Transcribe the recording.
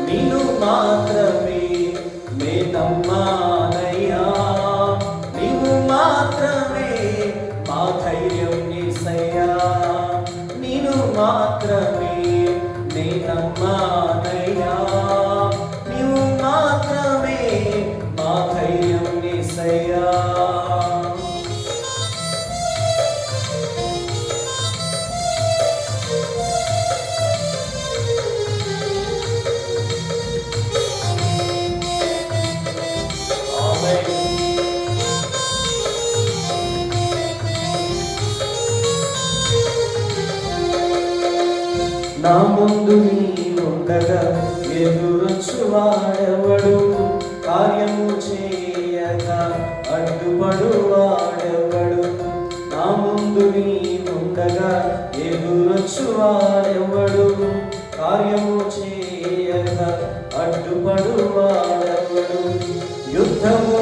నిన్ను మాత్రమే నే నమ్మానయ్యా, నీవు మాత్రమే మా ధైర్యం యేసయ్యా, నిన్ను మాత్రమే నే నమ్మానయ్యా, నీవు మాత్రమే మా ధైర్యం యేసయ్యా. నా ముందు నీవుండగా ఎదురొచ్చువాడెవడు, కార్యము చేయక అడ్డుపడువాడెవడు. నా ముందు నీవుండగా ఎదురొచ్చువాడెవడు, కార్యము చేయక అడ్డుపడువాడెవడు. యుద్ధము